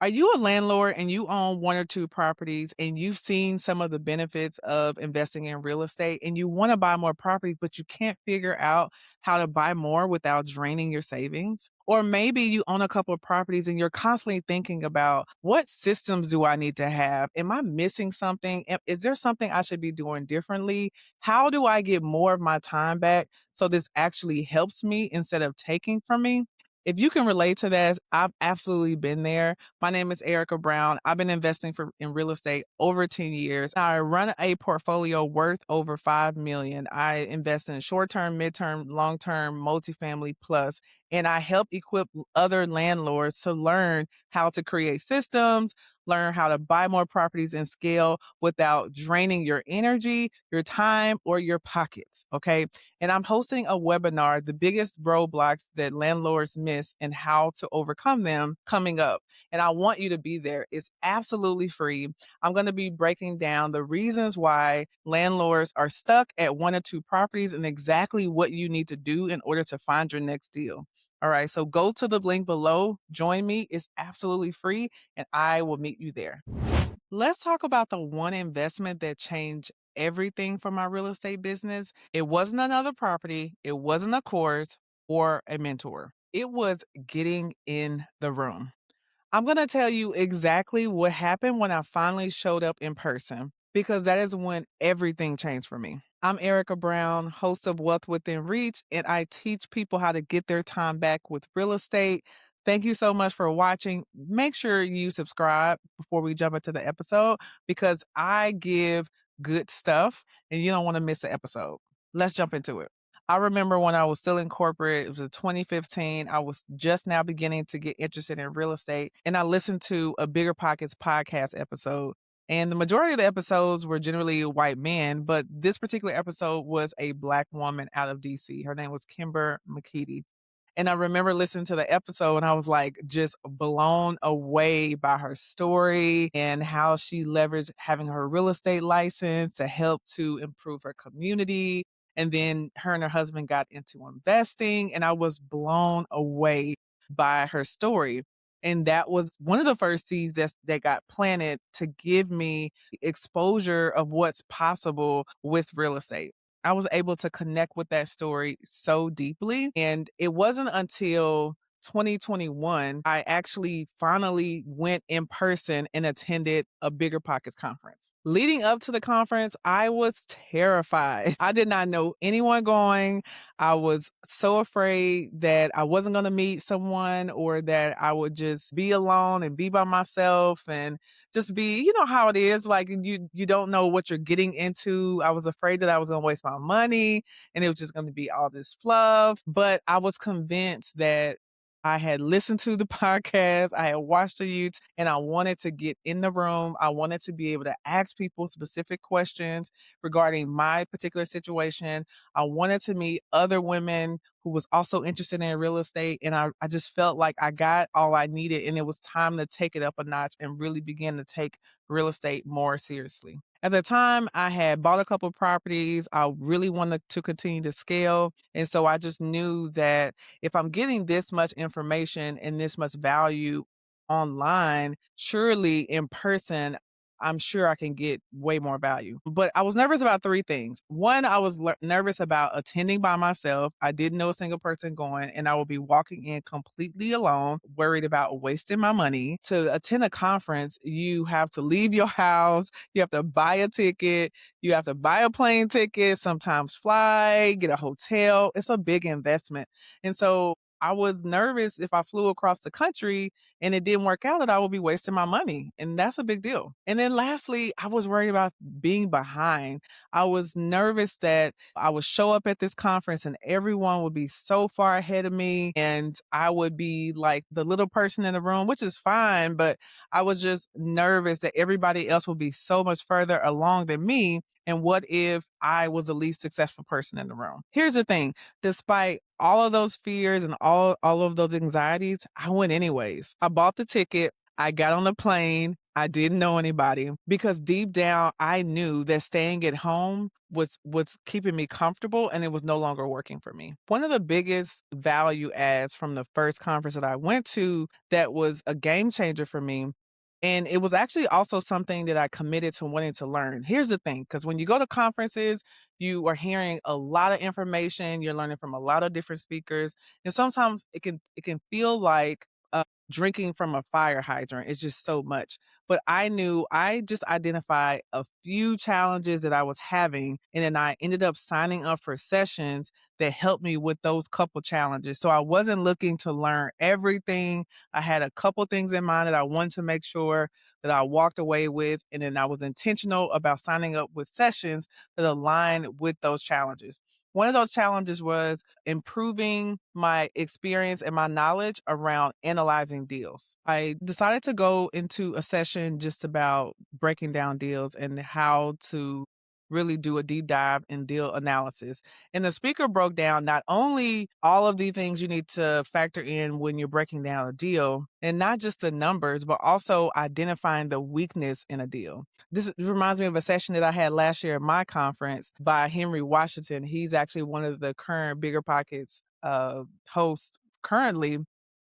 Are you a landlord and you own 1 or 2 properties and you've seen some of the benefits of investing in real estate and you wanna buy more properties, but you can't figure out how to buy more without draining your savings? Or maybe you own a couple of properties and you're constantly thinking about, "What systems do I need to have? Am I missing something? Is there something I should be doing differently? How do I get more of my time back so this actually helps me instead of taking from me?" If you can relate to that, I've absolutely been there. My name is Erica Brown. I've been investing in real estate over 10 years. I run a portfolio worth over 5 million. I invest in short-term, mid-term, long-term, multifamily plus, and I help equip other landlords to learn how to create systems, learn how to buy more properties and scale without draining your energy, your time, or your pockets. Okay. And I'm hosting a webinar, the biggest roadblocks that landlords miss and how to overcome them coming up. And I want you to be there. It's absolutely free. I'm going to be breaking down the reasons why landlords are stuck at 1 or 2 properties and exactly what you need to do in order to find your next deal. All right. So go to the link below, join me. It's absolutely free, and I will meet you there. Let's talk about the one investment that changed everything for my real estate business. It wasn't another property, it wasn't a course or a mentor. It was getting in the room. I'm going to tell you exactly what happened when I finally showed up in person because that is when everything changed for me. I'm Erica Brown, host of Wealth Within Reach, and I teach people how to get their time back with real estate. Thank you so much for watching. Make sure you subscribe before we jump into the episode because I give good stuff and you don't want to miss an episode. Let's jump into it. I remember when I was still in corporate, it was in 2015. I was just now beginning to get interested in real estate. And I listened to a BiggerPockets podcast episode. And the majority of the episodes were generally white men, but this particular episode was a Black woman out of DC. Her name was Kimber McKeedy. And I remember listening to the episode and I was like just blown away by her story and how she leveraged having her real estate license to help to improve her community. And then her and her husband got into investing, and I was blown away by her story. And that was one of the first seeds that got planted to give me exposure of what's possible with real estate. I was able to connect with that story so deeply. And it wasn't until 2021 I actually finally went in person and attended a Bigger Pockets conference. Leading up to the conference, I was terrified. I did not know anyone going. I was so afraid that I wasn't going to meet someone or that I would just be alone and be by myself and just be, you know how it is, like you don't know what you're getting into. I was afraid that I was going to waste my money and it was just going to be all this fluff, but I was convinced that I had listened to the podcast, I had watched the YouTube, and I wanted to get in the room. I wanted to be able to ask people specific questions regarding my particular situation. I wanted to meet other women who was also interested in real estate. And I just felt like I got all I needed and it was time to take it up a notch and really begin to take real estate more seriously. At the time, I had bought a couple of properties. I really wanted to continue to scale. And so I just knew that if I'm getting this much information and this much value online, surely in person, I'm sure I can get way more value. But I was nervous about 3 things. One, I was nervous about attending by myself. I didn't know a single person going, and I would be walking in completely alone, worried about wasting my money. To attend a conference, you have to leave your house, you have to buy a ticket, you have to buy a plane ticket, sometimes fly, get a hotel. It's a big investment. And so I was nervous if I flew across the country and it didn't work out that I would be wasting my money. And that's a big deal. And then lastly, I was worried about being behind. I was nervous that I would show up at this conference and everyone would be so far ahead of me and I would be like the little person in the room, which is fine, but I was just nervous that everybody else would be so much further along than me. And what if I was the least successful person in the room? Here's the thing, despite all of those fears and all of those anxieties, I went anyways. I bought the ticket. I got on the plane I didn't know anybody because deep down I knew that staying at home was keeping me comfortable and it was no longer working for me. One of the biggest value adds from the first conference that I went to that was a game changer for me, and it was actually also something that I committed to wanting to learn. Here's the thing, because when you go to conferences, you are hearing a lot of information, you're learning from a lot of different speakers, and sometimes it can feel like drinking from a fire hydrant. It's just so much. But I knew I just identified a few challenges that I was having, and then I ended up signing up for sessions that helped me with those couple challenges. So I wasn't looking to learn everything. I had a couple things in mind that I wanted to make sure that I walked away with, and then I was intentional about signing up with sessions that aligned with those challenges. One of those challenges was improving my experience and my knowledge around analyzing deals. I decided to go into a session just about breaking down deals and how to really do a deep dive in deal analysis. And the speaker broke down not only all of the things you need to factor in when you're breaking down a deal, and not just the numbers, but also identifying the weakness in a deal. This reminds me of a session that I had last year at my conference by Henry Washington. He's actually one of the current BiggerPockets hosts currently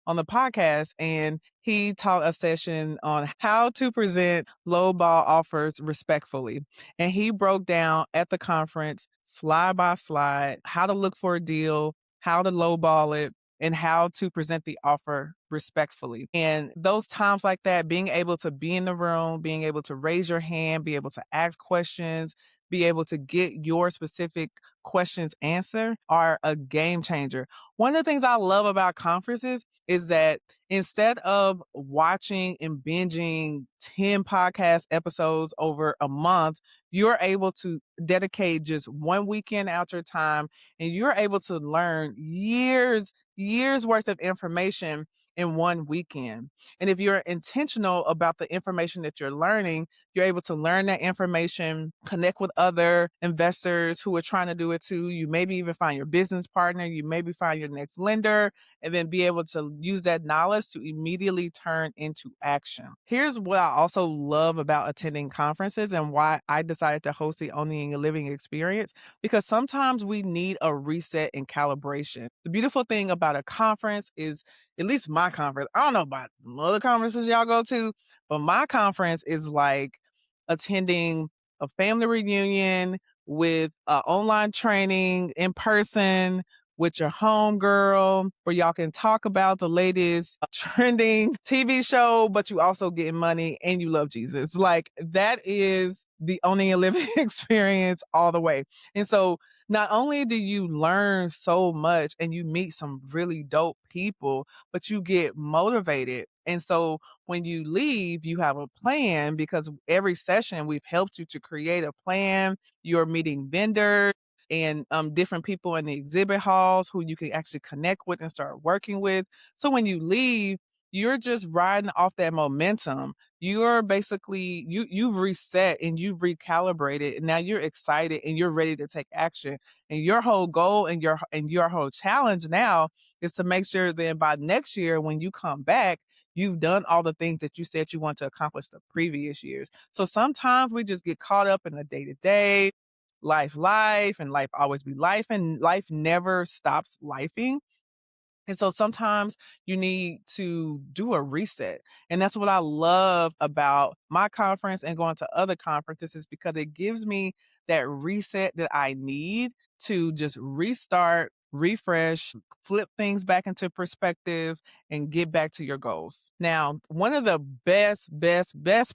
on the podcast, and he taught a session on how to present lowball offers respectfully. And he broke down at the conference, slide by slide, how to look for a deal, how to lowball it, and how to present the offer respectfully. And those times like that, being able to be in the room, being able to raise your hand, be able to ask questions, be able to get your specific questions answered are a game changer. One of the things I love about conferences is that instead of watching and binging 10 podcast episodes over a month, you're able to dedicate just one weekend out your time and you're able to learn years worth of information in one weekend. And if you're intentional about the information that you're learning, you're able to learn that information, connect with other investors who are trying to do it too. You maybe even find your business partner, you maybe find your next lender, and then be able to use that knowledge to immediately turn into action. Here's what I also love about attending conferences and why I decided to host the Owning and Living experience, because sometimes we need a reset and calibration. The beautiful thing about a conference is, at least my conference, I don't know about other conferences y'all go to, but my conference is like attending a family reunion with online training in person with your homegirl, where y'all can talk about the latest trending TV show, but you also getting money and you love Jesus. Like that is the owning and living experience all the way. And so not only do you learn so much and you meet some really dope people, but you get motivated. And so when you leave, you have a plan because every session we've helped you to create a plan. You're meeting vendors and different people in the exhibit halls who you can actually connect with and start working with. So when you leave, you're just riding off that momentum. You're basically you've reset and you've recalibrated, and now you're excited and you're ready to take action. And your whole goal and your whole challenge now is to make sure that by next year when you come back, you've done all the things that you said you want to accomplish the previous years. So sometimes we just get caught up in the day to day, life, and life always be life, and life never stops lifing. And so sometimes you need to do a reset. And that's what I love about my conference and going to other conferences, is because it gives me that reset that I need to just restart, refresh, flip things back into perspective and get back to your goals. Now, one of the best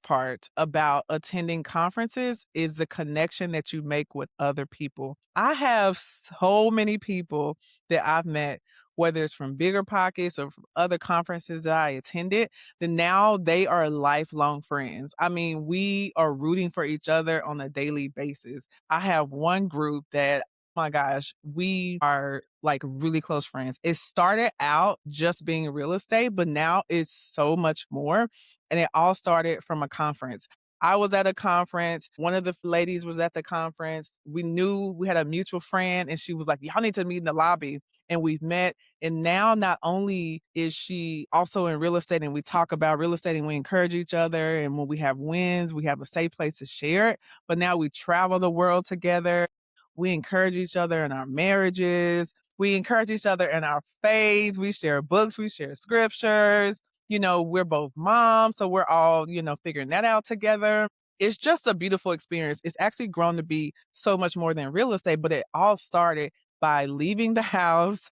parts about attending conferences is the connection that you make with other people. I have so many people that I've met, whether it's from BiggerPockets or from other conferences that I attended, then now they are lifelong friends. I mean, we are rooting for each other on a daily basis. I have one group that, my gosh, we are like really close friends. It started out just being real estate, but now it's so much more. And it all started from a conference. I was at a conference. One of the ladies was at the conference. We knew we had a mutual friend, and she was like, "Y'all need to meet in the lobby." And we've met. And now, not only is she also in real estate, and we talk about real estate and we encourage each other. And when we have wins, we have a safe place to share it. But now we travel the world together. We encourage each other in our marriages. We encourage each other in our faith. We share books, we share scriptures. We're both moms, so we're all, figuring that out together. It's just a beautiful experience. It's actually grown to be so much more than real estate, but it all started by leaving the house,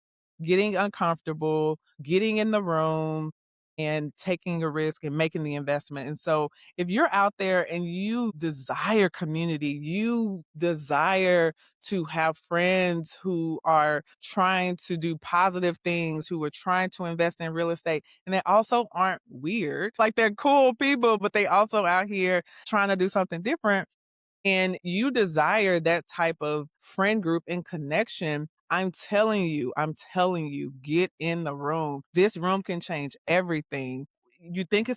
getting uncomfortable, getting in the room, and taking a risk and making the investment. And so, if you're out there and you desire community, you desire to have friends who are trying to do positive things, who are trying to invest in real estate, and they also aren't weird. Like, they're cool people, but they also out here trying to do something different, and you desire that type of friend group and connection, I'm telling you, get in the room. This room can change everything. You think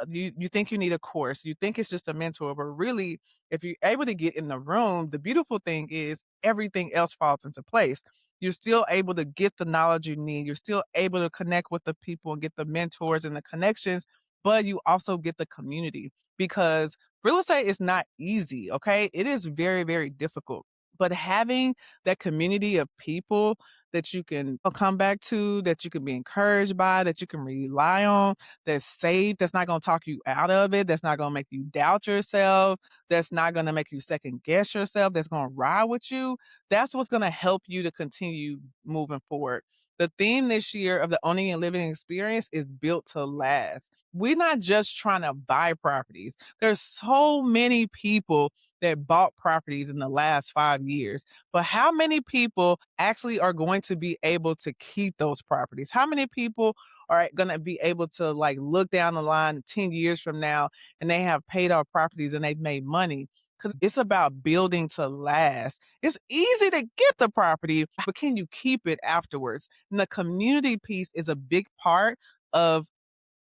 you think you need a course, you think it's just a mentor, but really, if you're able to get in the room, the beautiful thing is everything else falls into place. You're still able to get the knowledge you need. You're still able to connect with the people and get the mentors and the connections, but you also get the community because real estate is not easy, okay? It is very, very difficult. But having that community of people that you can come back to, that you can be encouraged by, that you can rely on, that's safe, that's not going to talk you out of it, that's not going to make you doubt yourself, that's not going to make you second guess yourself, that's going to ride with you, that's what's going to help you to continue moving forward. The theme this year of the owning and living experience is built to last. We're not just trying to buy properties. There's so many people that bought properties in the last 5 years, but how many people actually are going to be able to keep those properties? How many people are going to be able to like look down the line 10 years from now and they have paid off properties and they've made money? Because it's about building to last. It's easy to get the property, but can you keep it afterwards? And the community piece is a big part of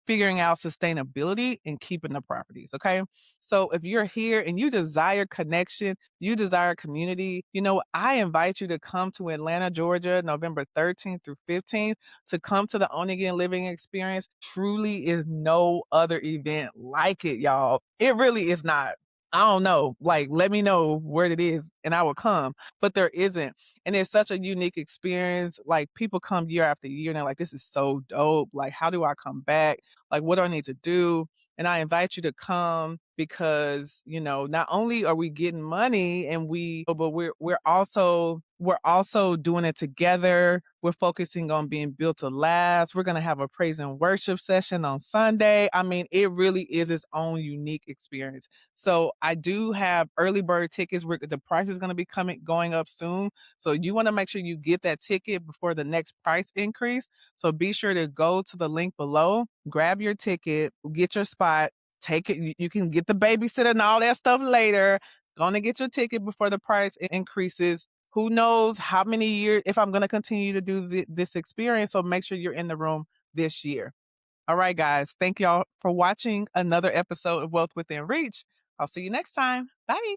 figuring out sustainability and keeping the properties. Okay. So if you're here and you desire connection, you desire community, I invite you to come to Atlanta, Georgia, November 13th through 15th to come to the Owning and Living experience. Truly is no other event like it, y'all. It really is not. I don't know. Like, let me know where it is and I will come. But there isn't. And it's such a unique experience. Like, people come year after year and they're like, this is so dope. Like, how do I come back? Like, what do I need to do? And I invite you to come because, not only are we getting money but we're also doing it together. We're focusing on being built to last. We're gonna have a praise and worship session on Sunday. I mean, it really is its own unique experience. So I do have early bird tickets. The price is gonna be going up soon. So you want to make sure you get that ticket before the next price increase. So be sure to go to the link below, grab your ticket, get your spot, take it. You can get the babysitter and all that stuff later. Gonna get your ticket before the price increases. Who knows how many years if I'm going to continue to do this experience. So make sure you're in the room this year. All right, guys. Thank y'all for watching another episode of Wealth Within Reach. I'll see you next time. Bye.